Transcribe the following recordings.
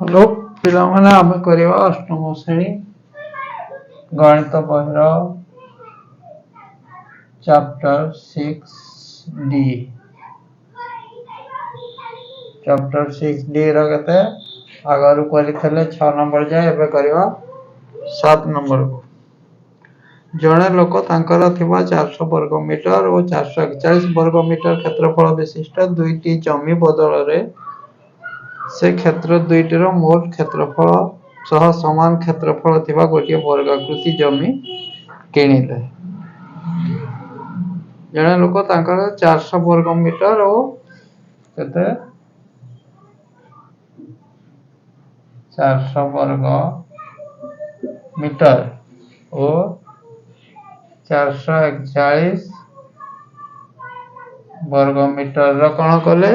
Hello पिलामाने आमे करिवा अष्टम श्रेणी गणित बहिर चैप्टर 6D चैप्टर 6D रो कते आगरु करिथले 6 नंबर जाय एबे करिवा 7 नंबर को जणे लोक तांकर थिबा 400 वर्ग मीटर और 441 वर्ग मीटर क्षेत्रफल विशिष्ट दुईटी जमी बदल रे से क्षेत्र दुईटीर मोट क्षेत्रफल सह समान क्षेत्रफल थिबा गोटिए वर्गाकृति जमी किनिले जणे लोक तांकर 400 वर्ग मीटर और केते 400 वर्ग मीटर और 441 वर्ग मीटर रो कोन कले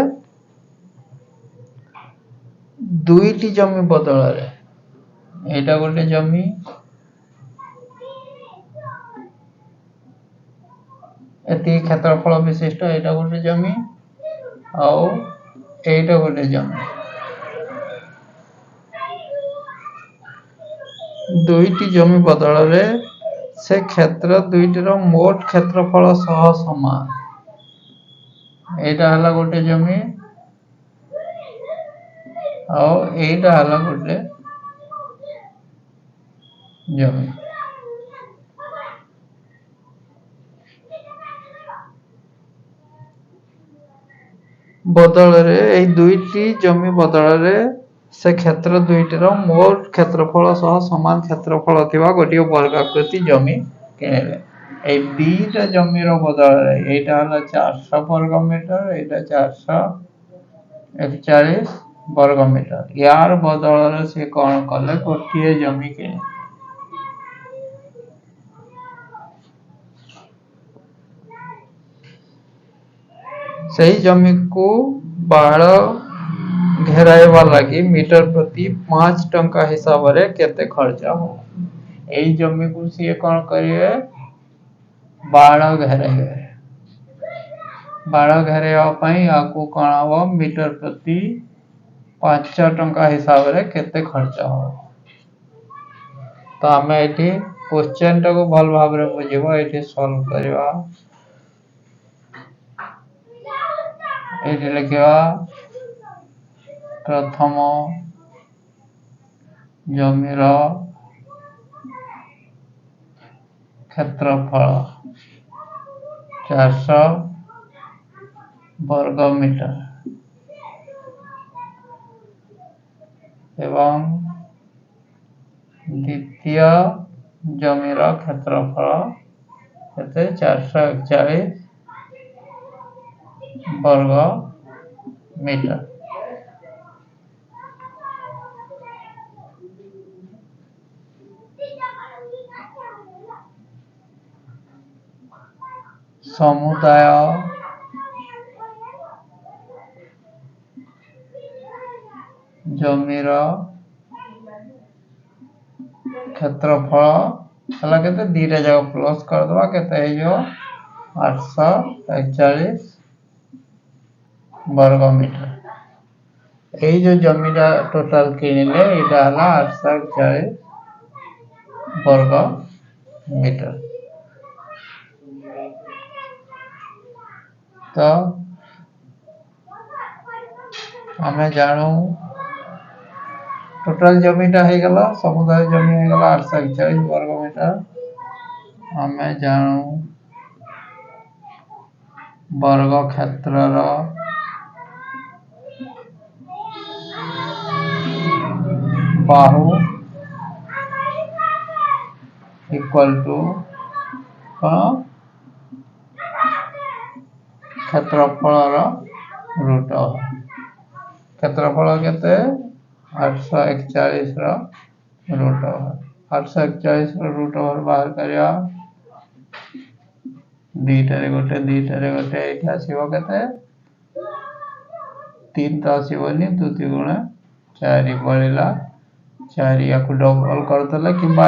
दुईटी जमी बदल रे एटा गोटे जमी एति क्षेत्रफल विशिष्ट एटा गोटे जमी आउ एटा गोटे जमी दुईटी जमी बदल रे से क्षेत्र दुईटीर मोट क्षेत्रफल सह समान एटा हला गोटे जमी आउ एटा हला गोटे जमी बदल रे ए दुईटी जमी बदल रे से क्षेत्र दुईटीर मोट क्षेत्रफल सह समान क्षेत्रफल थिबा गोटिए वर्गाकृति जमी किनेले ए बीटा जमीर बदल रे एटा हला 400 वर्ग मीटर एटा 441 वर्ग मीटर यार बदल रे से कोन कले गोटिए जमी किने सही जमी को बाड़ घेराइबा लगी मीटर प्रति 5 टंका हिसाब रे केते खर्चा हो एई जमी को से कोन करिवे बाड़ घेराइबा पई आकू कोन हो मीटर प्रति 5 टंका हिसाब रे केते खर्चा हो तो हमें एठी क्वेश्चन टा को भल भाव रे बुझिबो एठी सॉल्व करिवा एठी लिखिवा प्रथम जमीर क्षेत्रफल 400 वर्ग मीटर एवं द्वितीय जमीर क्षेत्रफल केते 441 वर्ग मीटर समुदाय जमीर क्षेत्रफल हला केते दीटा जगह प्लस कर दबा केते हे जो 841 वर्ग मीटर एई जो जमीटा टोटल किनिले एटा हला 841 वर्ग मीटर तो हमें जानू टोटल जमीटा हे गला समुदाय जमी हे गला 841 वर्ग मीटर हमें जानू वर्ग क्षेत्र रो बाहु इक्वल टू क्षेत्रफल रो रूट क्षेत्रफल केते 841 रो रूट 841 रो रूट बाहर करिया दीटारे गोटे एठी आसीबो केते 3 तो आसीबोनी 2 3 गुणा 4 बळिला 4 याकू डबल करतले किबा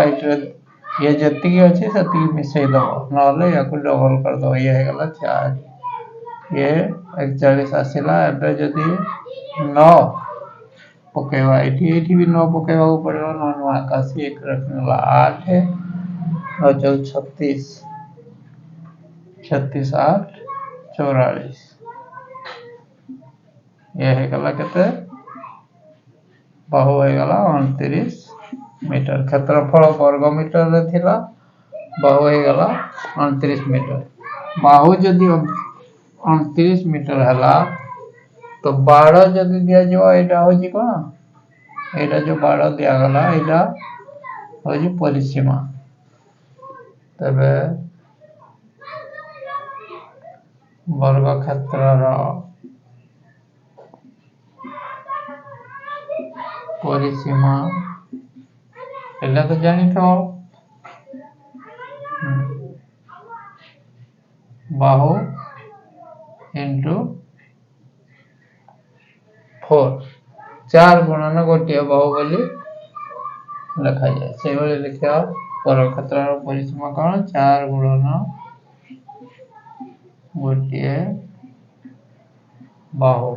ये जति की अछि सति मिसै दबो नले याकू डबल कर दबो ये हे गला 4 ये 41 आसीला एबे जदी 9 पकेवा एठी भी 9 पकेवा पड़ेगा 9 9 81 एक रखने वाला 8 है और 36 36 8 44 ये है गला केते बाहु है गला 29 मीटर क्षेत्रफल वर्ग मीटर रे थिला बाहु है गला 29 मीटर बाहु जदि 29 मीटर हला तो 12 जदि दिया जो एटा हो जी कोन एटा जो 12 दिया गला एटा हो जी परिसीमा तबे वर्ग क्षेत्र रो परिसीमा एला तो जानी तो बाहु इंटू 4 4 गुणन गोटे बाहु बोली लिखा जाए से बोले लिखा वर्ग क्षेत्र रो परिसीमा कोन 4 गुणन गोटे बाहु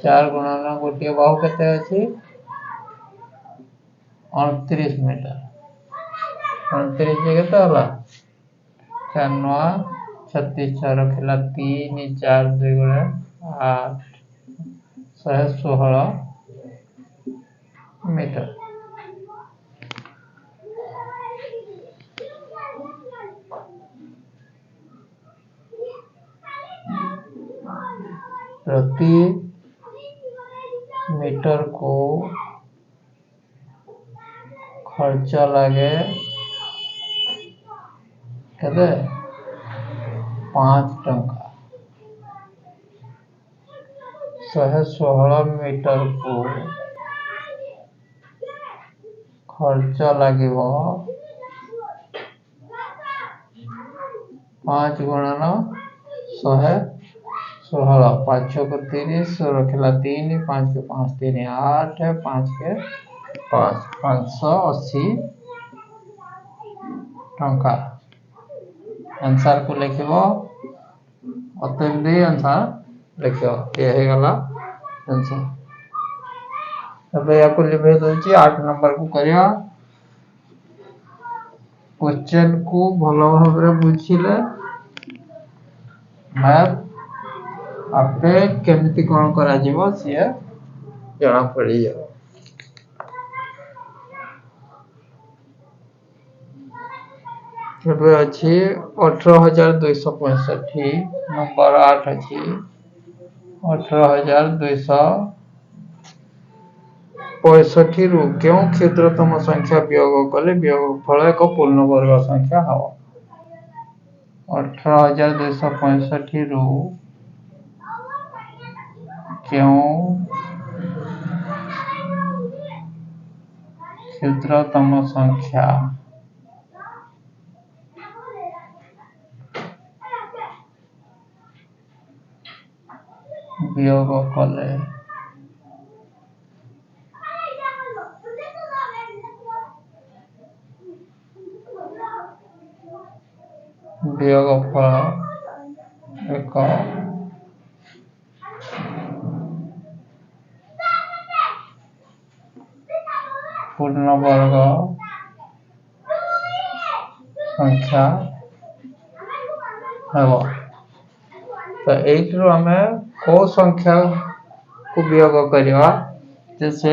4 गुणन गोटे बाहु केते अछि 29 मीटर 29 जगह तो हला 4 9 36 4 रखला 3 4 2 गुणे 8 116 मीटर प्रति मीटर को खर्चा लगे केते 5 टंका 116 मीटर को खर्चा लगिबो 5 गुणन 116 5 को 30 रखला 3 5 के 5 3 8 5 के 5 580 टंका आंसर को लिखिबो अतल दे आंसर लिखियो ये है गला आंसर अब या को लिखे दोची 8 नंबर को करिया क्वेश्चन को भलो भाबरे बुझिले मैथ आपे केमती कोन करा जीवो से जणा पड़ी जाओ एबे अछि 18265 नंबर 8 अछि 18265 रु क्यों क्षेत्रतम संख्या वियोग कले वियोगफल एक पूर्ण वर्ग संख्या हवा 18265 रु क्यों क्षेत्रतम संख्या वियोग कले वियोगफल एक पूर्ण वर्ग संख्या हेबो तो एइटरो हमें को संख्या को वियोग करिवा जैसे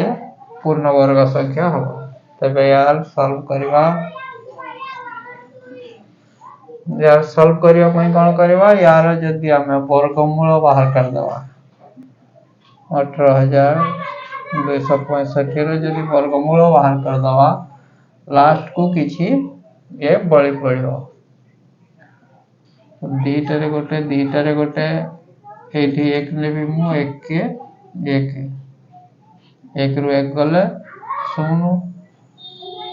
पूर्ण वर्ग संख्या हेबो तबे यार सॉल्व करिवा यार सॉल्व करिया पई कोन करिवा यार जदी हमें वर्गमूल बाहर कर देवा 18265 रो जदी वर्गमूल बाहर कर देवा लास्ट को किछि ये बळी पड़ियो दीटारे गोटे एठी एक लेबी मु एक के एक रु एक गले 0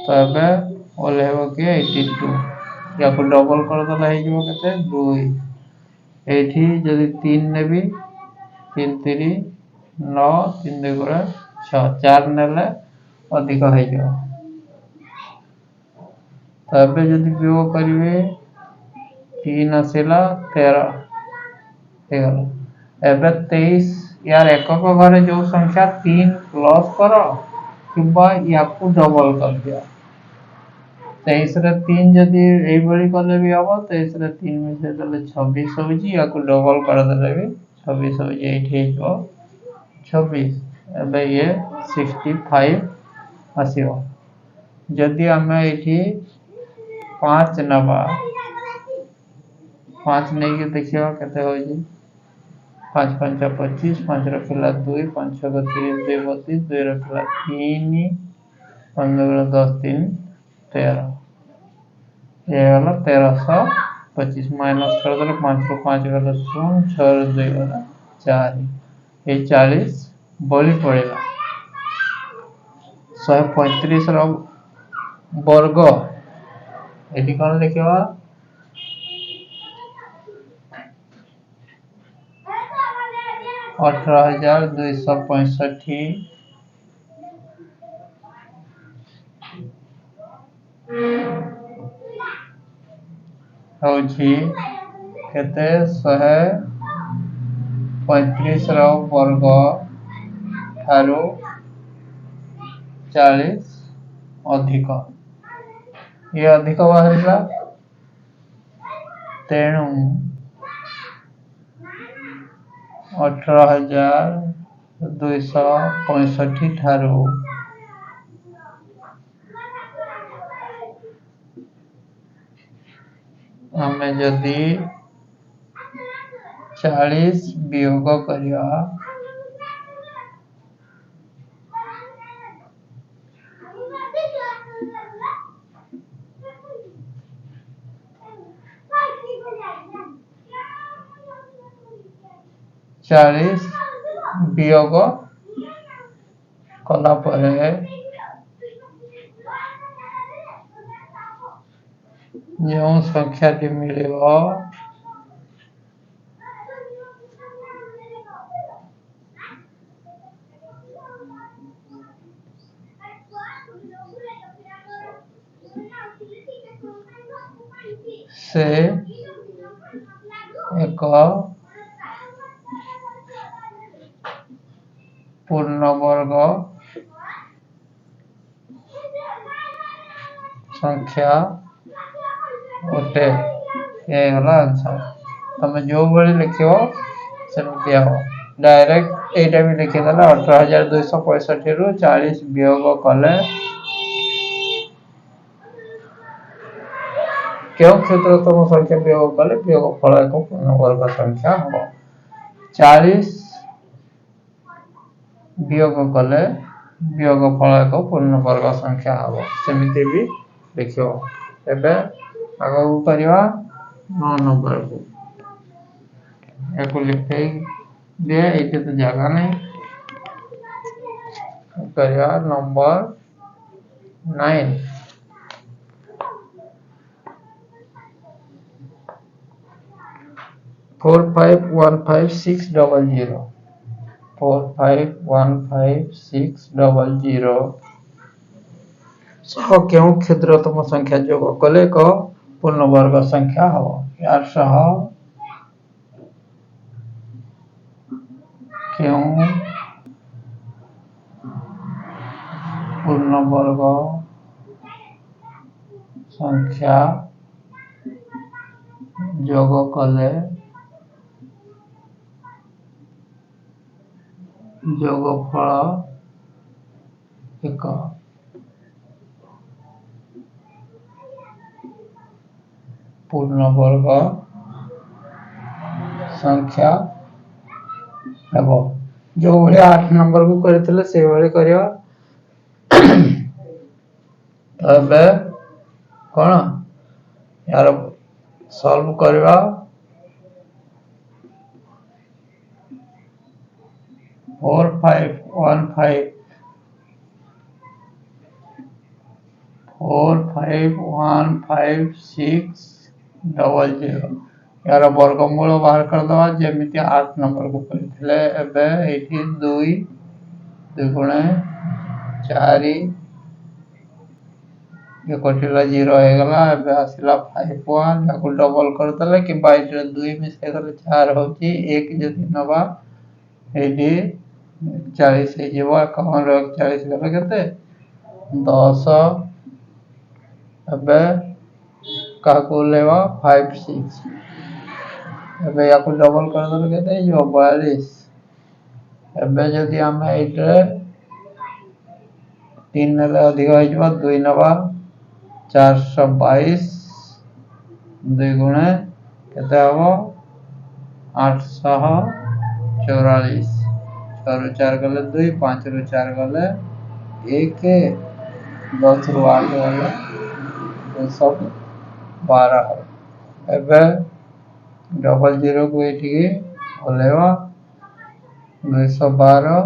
तबे ओले हो के 82 या को डबल कर दला हे जो केते 2 एठी जदी 3 नेबी 3 3 9 3 2 गुणे 6 4 नेले अधिक हे जो तबे जदी वियोग करिवे 3 आसेला 13 हेगला एबे 23 यार एकक घरे जो संख्या 3 प्लस कर किंबा या डबल कर दिया 23 रे 3 जदि एई बड़ी कले भी हबो 23 रे 3 मिसे देले 26 होजी या डबल कर देले भी 26 होजी एठी हो 26 एबे ये 65 आसीबो जदि हमें एठी 5 नबा 5 नै के देखियो केते होजी 5 5 25 5 रखला 2 5 6 30 2 32 2 रखला 3 15 10 3 13 ये वाला 1325 माइनस कर दो 5 रो 5 गला 0 6 रो 2 गला 4 ये 40 बड़ी पड़ेगा 135 रो वर्ग एटी कौन लिखिबा 18265 होची केते 135 रो वर्ग ठारो 40 अधिक ये अधिक बाहरला तेणु 18265 ठारो हमें जदि 40 वियोग करिया चालीस वियोग कला परे जो संख्या टी मिलेबो से एक पूर्ण वर्ग संख्या ओटे ये होला आंसर तमे जो बड़ी लिखियो सेमति हो डायरेक्ट एटा भी लिखि देला 18265 रु 40 वियोग कले क्यों क्षेत्रतम संख्या वियोग कले वियोग फल एक पूर्ण वर्ग संख्या हो 40 वियोग कले वियोग फल एक पूर्ण वर्ग संख्या हो सेमिति भी लिखियो एबे आगो करिवा 9 नंबर को एको लिखे दे एते तो जगह नहीं करिवा नंबर 9 451560 451560 सह क्यों क्षुद्रतम संख्या जोग कले को पूर्ण वर्ग संख्या हो यार सह क्यों पूर्ण वर्ग संख्या जोग कले जोगफल एक पूर्ण वर्ग संख्या हेबो जो बड़े 8 नंबर को करथिले से बड़े करियो तबे कोन यार सॉल्व करवा 451560 यार वर्गमूल बाहर कर दवा जेमिति 8 नंबर को करथिले एबे एठी 2 2 गुणे 4 ये कटिला 0 हो गला एबे आसिला 51 याको डबल कर दले कि 22 2 मिसे गले 4 होची 1 जति नबा ये 40 हो 41 गले केते 10 एबे काकू लेवा 5 6 एबे या को डबल कर दल केते जो 42 एबे जदि हम एइटे 3 नेले अधिक हो जबा 2 नवा 422 2 गुणे केते हबो 844 6 रु 4 गले 2 5 रु 4 गले 1 10 रु 8 गले 212 एबे डबल जीरो को एठी ओलेवा 212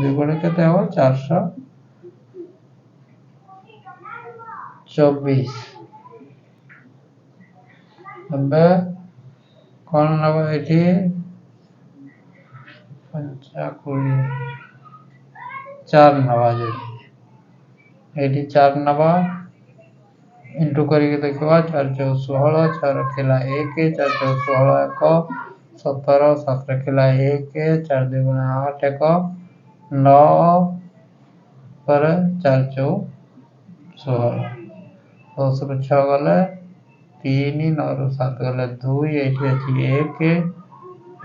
दुगुणे केते हो 424 एबे कौन नवा एठी 4 नवा एठी 4 नवा इंटू करके देखवा 4 4 16 6 रखिला 1 4 4 16 1 17 7 रखिला 1 4 2 गुणे 8 1 9 पर 4 4 16 10 रु 6 गले 3 9 रु 7 गले 2 एठी अछि 1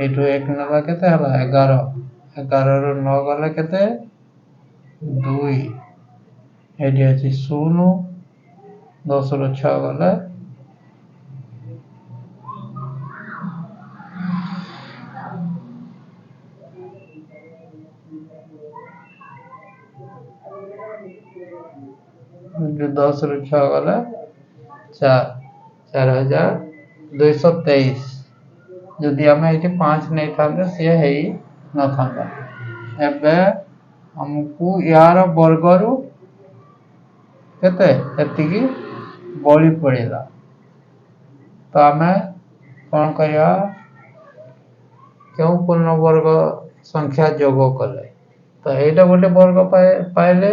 एठू 1 नवा केते हला 11 11 रु 9 गले केते 2 एठी अछि 0 10 रु 6 गले 10 रु 6 गले 4 4223 जदि हमें एठी 5 नहीं थांदे से हेई न थांदा एबे हमकू यार वर्ग रु केते एतिकी बळी पड़ेला तो हमें कौन करिया क्यों पूर्ण वर्ग संख्या जोग कले तो एटा गोटे वर्ग पाइले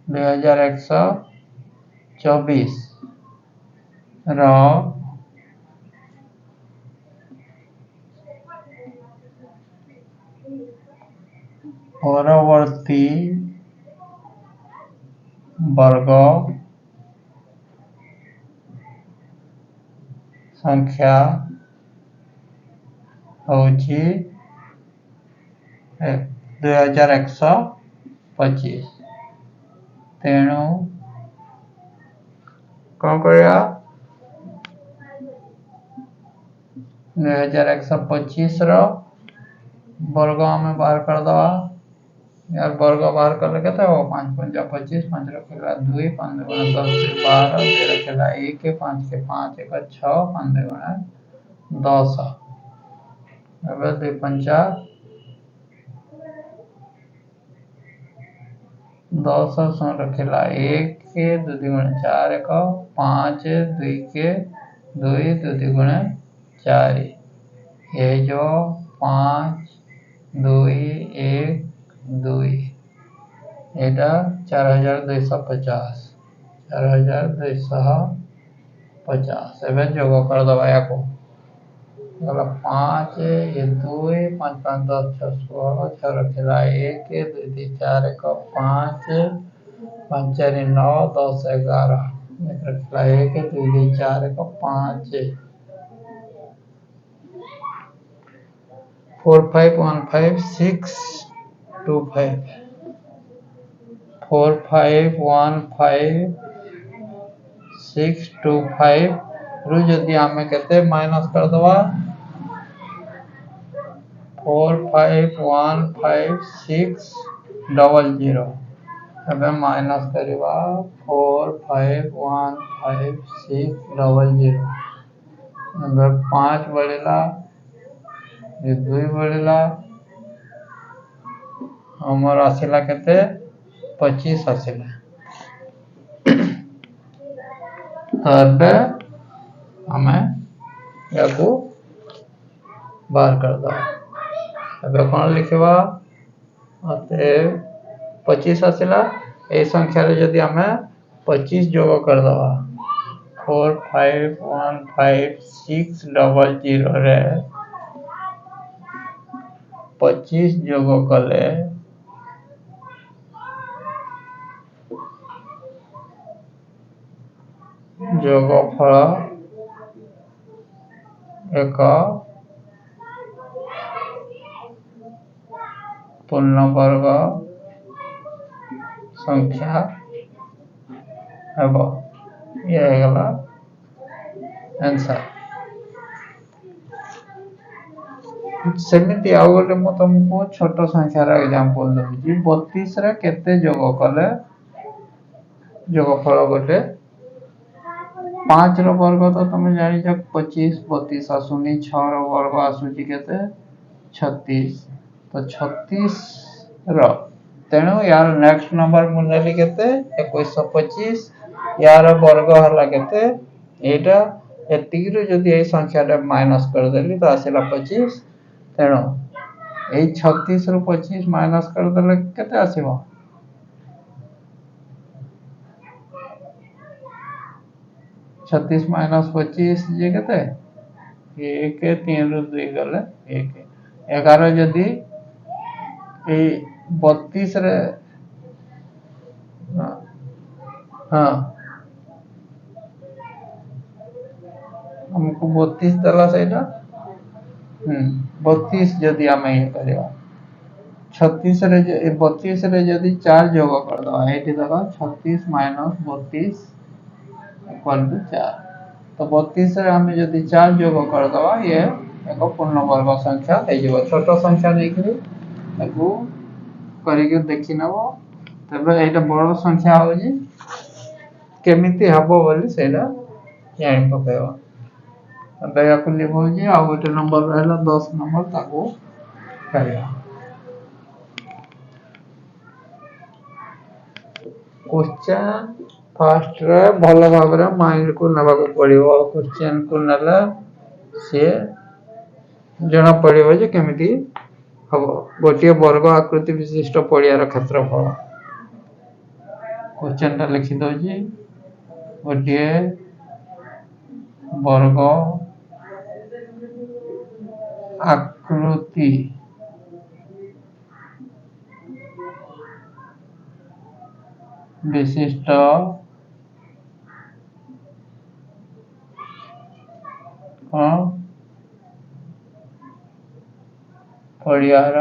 2124 रो परवर्ती वर्ग संख्या होची 2125 तेणु कौन करिया 2125 रो वर्ग हमें बाहर कर दवा यार वर्ग बाहर कर केते हो 5 5 25 5 रखेला 2 5 गुणे 10 12 2 रखेला 1 5 के 5 1 6 5 गुणे 10 एबे 2 पंचा 10 सो रखेला 1 2 गुणे 4 1 5 2 के 2 2 गुणे 4 ये जो 5 2 1 2 एटा 4250 4250 एबे जोग कर दबा याको 5 ये 2 5 5 10 6 16 6 रखेला 1 2 2 4 1 5 5 4 9 10 11 रखेला 1 2 2 4 1 5 4 5 1 5 6 2 5 4 5 1 5 6 2 5 रु जदि हमें केते माइनस कर दवा 4 5 1 5 6 00 एबे माइनस करवा 4 5 1 5 6 00 एबे 5 बढ़ेला ये 2 बढ़ेला हमर आसिला केते 25 आसिला एबे हमें याको बाहर कर दो एबे कौन लिखवा अते 25 आसिला ए संख्या रे जदि हमें 25 जोग कर दवा 451560 रे 25 जोग कले जोगफल एक पूर्णवर्ग संख्या हेबो ये गला आंसर सेमिति आउ गोटे मु तुमको छोट संख्यार एग्जांपल देबी 32 रे केते जोग कले जोगफल गोटे 5 रो वर्ग तो तुम जानि छ 25 32 आसुनी 6 रो वर्ग आसुची केते 36 तो 36 रो तेणु यार नेक्स्ट नंबर मुनेली केते 2125 यार वर्ग हला केते एटा एतिगिरो जदि ए संख्याटा माइनस कर देली तो आसिला 25 तेणु ए 36 रो 25 माइनस कर देले केते आसीबो 36 माइनस 25 जे केते 1 3 रो 2 गले 1 11 जदि ए 32 रे हां हमको 32 दला सेटा 32 जदि आमे ये करिया 36 रे 32 रे जदि 4 जोग कर दवा एठी देखो 36 माइनस 32 इक्वल टू 4 तो 32 रे हमें जदि 4 जोग कर दवा ये एक पूर्ण वर्ग संख्या हे जेबो छोट संख्या देखि ताकू करि के देखि नबो तबे एटा बड़ संख्या हो जी केमिति हबो बोली सेला जानि पकेबो दया को लिखो जी आ गोटे नंबर रहला 10 नंबर ताकू करिया क्वेश्चन फास्ट रे भलो भाव रे माइंड को नबा को पड़िबो क्वेश्चन को नला से जना पड़िबो जे केमिति हबो गोटिए वर्ग आकृति विशिष्ट पड़ियार क्षेत्रफल क्वेश्चन ता लिखि दो जी गोटिए वर्ग आकृति विशिष्ट पड़ियार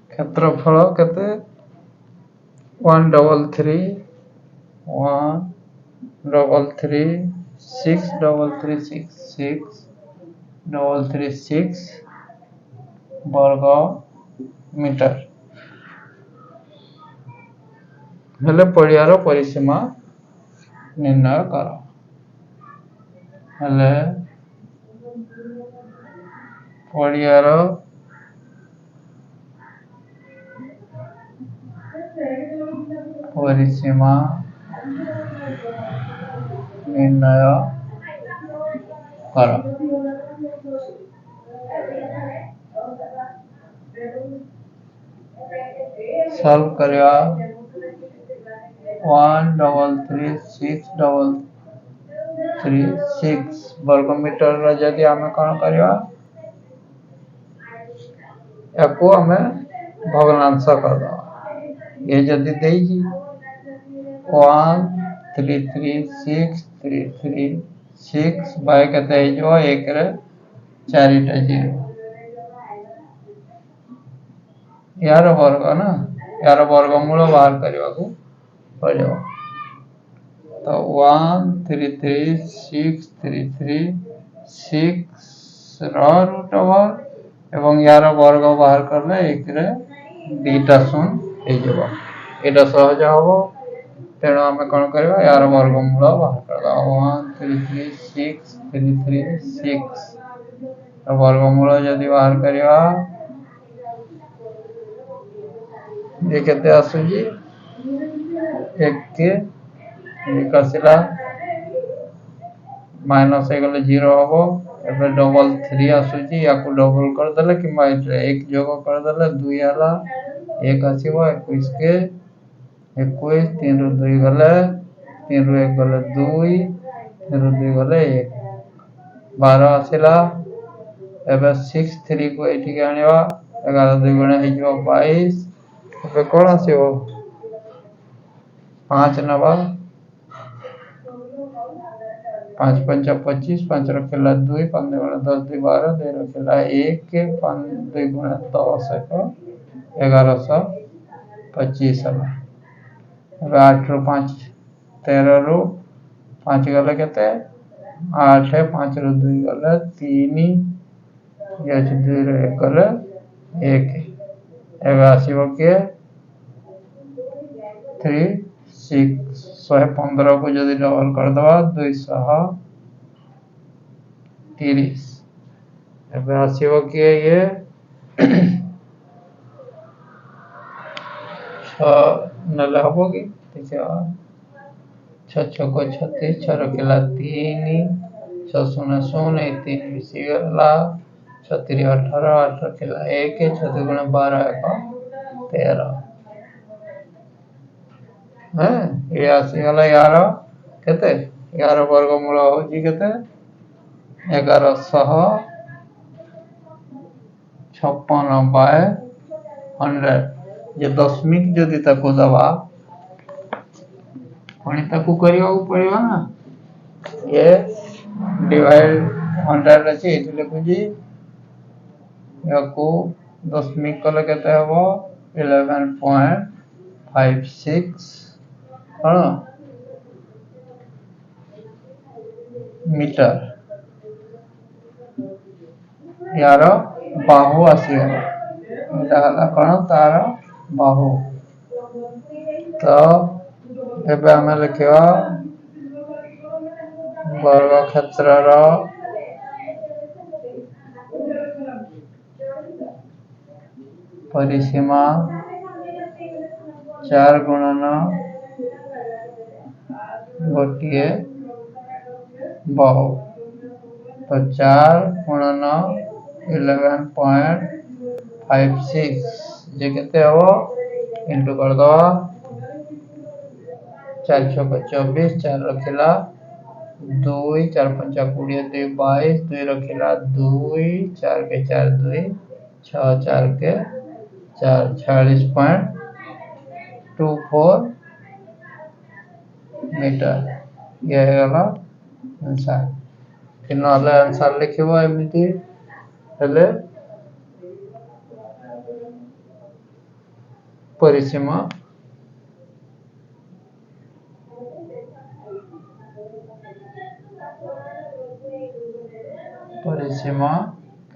क्षेत्रफल केते 133 6 वर्ग मीटर हेले पड़ियार परिसीमा निर्णय करो हेले पड़ियार परिसीमा निर्णय करो सॉल्व करिया 133,633 वर्ग मीटर रो जदि हमें कोन करिया याको हमें भग्नांश कर दो ये जदि देई जी 133,633 बाय कते जो 1 रे 4 टा 0 यार वर्ग ना यार वर्गमूल बाहर करबा को पड़िबो तो 133,633 रो रूट ओवर एवं यार वर्ग बाहर करले 1 रे 2 टा शून्य हे जेबो एटा सहज हबो तेणु हमें कोन करबा यार वर्गमूल बाहर कर दो 133,633 वर्गमूल जदि बाहर करबा ये केते आसु जी 1 के निकासिला माइनस हे गले 0 हबो एबे डबल 3 आसु जी याको डबल कर देले कि 1 जोग कर देले 2 आला 1 आसीबो 21 के 21 3 रो 2 गले 3 ରୁ 1 गले 2 3 ରୁ 2 गले 1 12 आसिला एबे 6 3 को एठी के आनिबा 11 2 गुणा हे जो 22 एबे कोन आसीबो 5 नबा 5 5 25 5 रखेला 2 5 गुणा 10 2 12 2 रखेला 1 5 2 गुणा 10 को 1125 हला एबे 8 ରୁ 5 13 ରୁ 5 गले केते 8 5 ରୁ 2 गले 3 ये 2 ରୁ 1 गले 1 एबे आसीबो के 3 6 115 को जदि डबल कर दवा 230 एबे आसीबो के ये 6 नले हबो की देखियो 6 6 को 36 6 रखेला 3 6 0 0 3 मिसी गला 6 3 18 8 रखेला 1 6 2 गुणा 12 13 ये आसीगला 11 केते 11 वर्गमूल होजी केते 1156 बाय 100 ये दशमिक जदि ताको दबा पुणी ताको करिया पड़ेगा ना ये डिवाइड 100 अच्छे इतले कुजी याको दशमिक कले केते हबो 11.56 हाँ मीटर यार बाहु आसीगला एटा कौन तार बाहु तो एबे हमें लिखिवा वर्ग क्षेत्र रो परिसीमा 4 गुणन गोटिए बाहु तो 4 गुणन 11.56 जे केते हो इनटू कर दो 4 6 24 4 रखिला 2 4 5 20 2 22 2 रखिला 2 4 के 4 2 6 4 के 4 46.24 मीटर ये हैगला आंसर कि नले आंसर लिखिबो एमिति हेले परिसीमा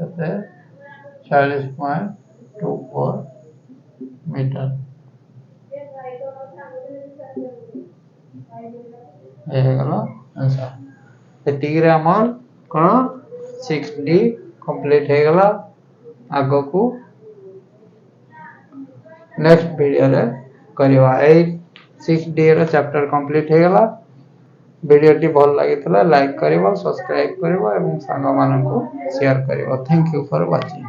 कते 40.24 मीटर ये हैगला आंसर एतिगिरे हमर कोन 6D कंप्लीट हैगला आगो को नेक्स्ट वीडियो रे करिवा 6D रो चैप्टर कंप्लीट हैगला वीडियो टी भल लागितला लाइक करिवो सब्सक्राइब करिवो एवं संग मानन को शेयर करिवो थैंक यू फॉर वाचिंग।